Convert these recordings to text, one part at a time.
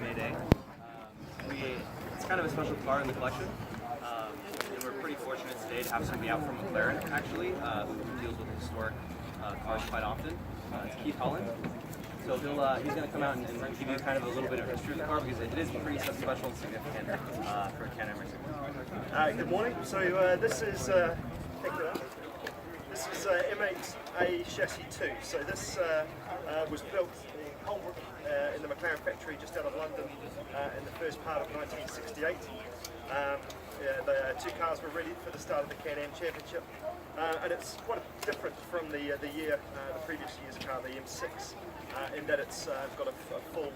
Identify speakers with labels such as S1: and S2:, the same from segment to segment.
S1: M8a. It's kind of a special car in the collection. And we're pretty fortunate today to have somebody out from McLaren, actually, who deals with historic cars quite often. It's Keith Holland. So he's going to come out and give you kind of a little bit of history of the car, because it is pretty special and significant for a Can-Am racing.
S2: Good morning. So this is M8a chassis 2. So this was built in Colebrook in the McLaren factory just out of London in the first part of 1968. The two cars were ready for the start of the Can-Am Championship, and it's quite different from the previous year's car, the M6, in that it's got a full,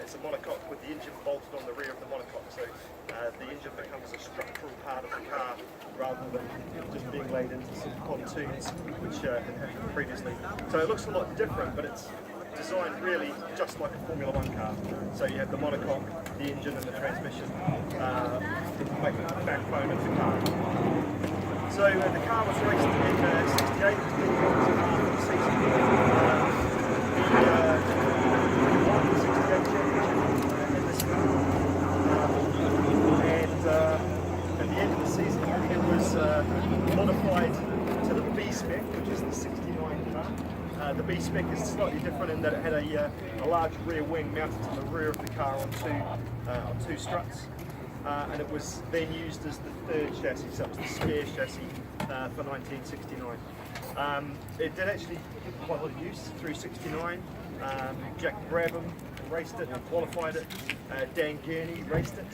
S2: it's a monocoque with the engine bolted on the rear of the monocoque, so the engine becomes a structural part of the car rather than just being laid into some pontoons, which had happened previously. So it looks a lot different, but it's designed really just like a Formula 1 car. So you have the monocoque, the engine and the transmission making the backbone of the car. So the car was raced in 68, it's been for the season. He won the 68 championship in this car. And at the end of the season it was modified to the B spec, which is the 69 car. The B spec is slightly different in that it had a large rear wing mounted to the rear of the car on two struts, and it was then used as the third chassis, so it was the spare chassis for 1969. It did actually get quite a lot of use through 69. Jack Brabham raced it and qualified it. Dan Gurney raced it.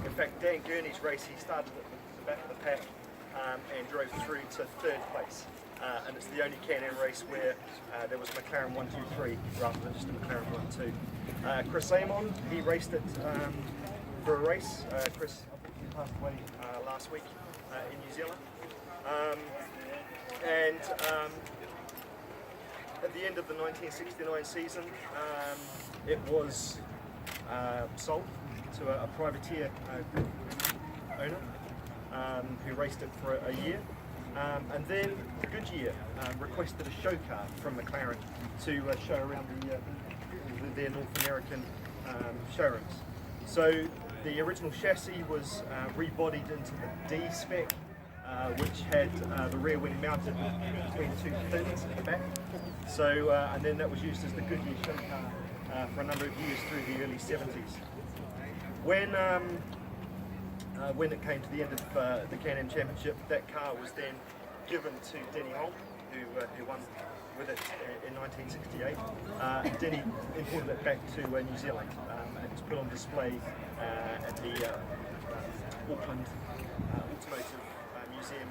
S2: In fact, Dan Gurney's race, he started at the back of the pack and drove through to third place. And it's the only Can-Am race where there was a McLaren 123 rather than just a McLaren 1-2. Chris Amon, he raced it for a race. Chris passed away last week in New Zealand. At the end of the 1969 season, it was sold to a privateer group owner who raced it for a year. And then Goodyear requested a show car from McLaren to show around their North American showrooms. So the original chassis was rebodied into the D spec, which had the rear wing mounted between two fins at the back. So and then that was used as the Goodyear show car for a number of years through the early 70s. When it came to the end of the Can-Am Championship, that car was then given to Denny Holm, who won with it in 1968. Denny imported it back to New Zealand and it was put on display at the Auckland Automotive Museum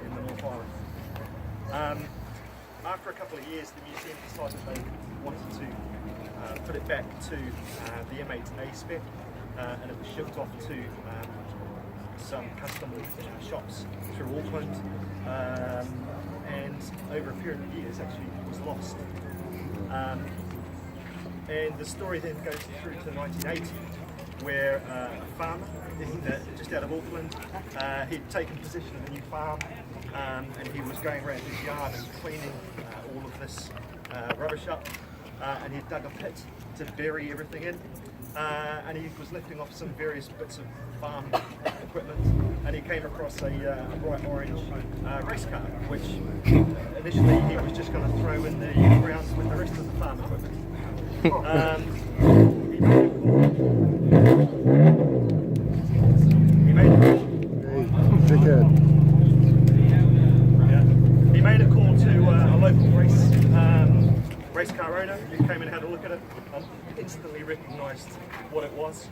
S2: in the North Island. After a couple of years, the museum decided they wanted to put it back to the M8a spec. And it was shipped off to some custom shops through Auckland, and over a period of years actually was lost. And the story then goes through to 1980, where a farmer just out of Auckland, he'd taken possession of a new farm, and he was going around his yard and cleaning all of this rubbish up, and he'd dug a pit to bury everything in. And he was lifting off some various bits of farm equipment, and he came across a bright orange race car, which initially he was just going to throw in the grounds with the rest of the farm equipment. He made a call to a local race car owner who came and had a look at it. Instantly recognised what it was,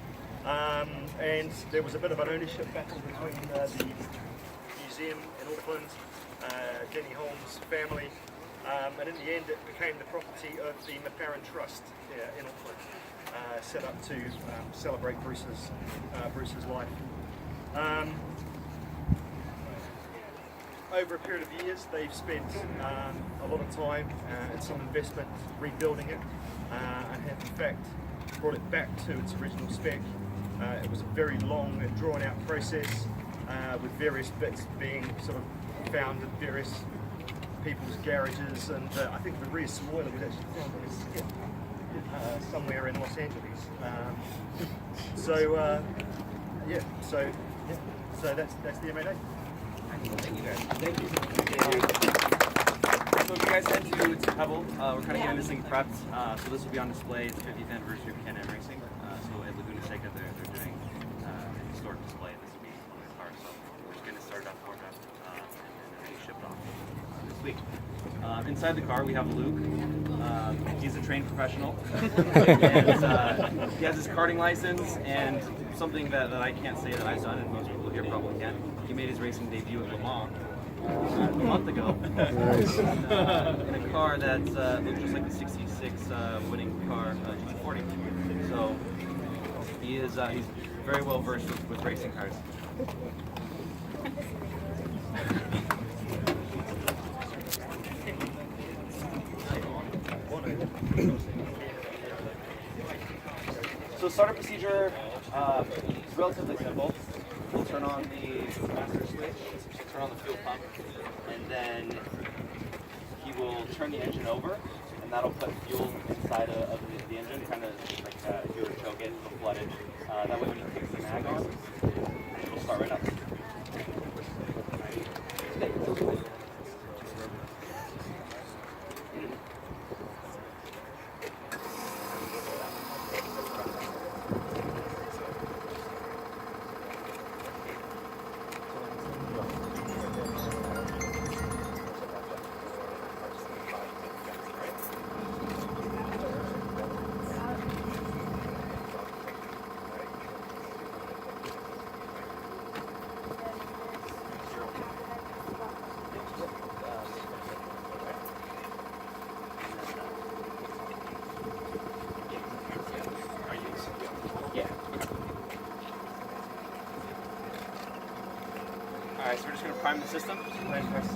S2: and there was a bit of an ownership battle between the museum in Auckland, Denny Holmes' family, and in the end it became the property of the McLaren Trust here in Auckland, set up to celebrate Bruce's life. Over a period of years, they've spent a lot of time and some investment rebuilding it, and have in fact brought it back to its original spec. It was a very long and drawn-out process, with various bits being sort of found in various people's garages, and I think the rear spoiler was actually found on his skip somewhere in Los Angeles. So that's the M8a.
S1: Thank you guys. Thank you. So if you guys head to Pebble, we're kind of getting this thing prepped. So this will be on display. It's the 50th anniversary of Can-Am Racing. So at Laguna Seca, they're doing a historic display. This will be one of the cars. So we're just getting it started up, warmed up, and then it'll be shipped off this week. Inside the car, we have Luke. He's a trained professional. And, he has his karting license, and something that I can't say that I've done, and most people here probably can. He made his racing debut at Le Mans a month ago in a car that looks just like the '66 winning car, GT40. So he's very well versed with racing cars. So startup procedure is relatively simple. We'll turn on the master switch, turn on the fuel pump, and then he will turn the engine over, and that'll put fuel inside of the engine, kind of like if you were to choke it, it'll flood it. That way when he kicks the mag on, it'll start right up. Yeah. Alright, so we're just going to prime the system. Go ahead and press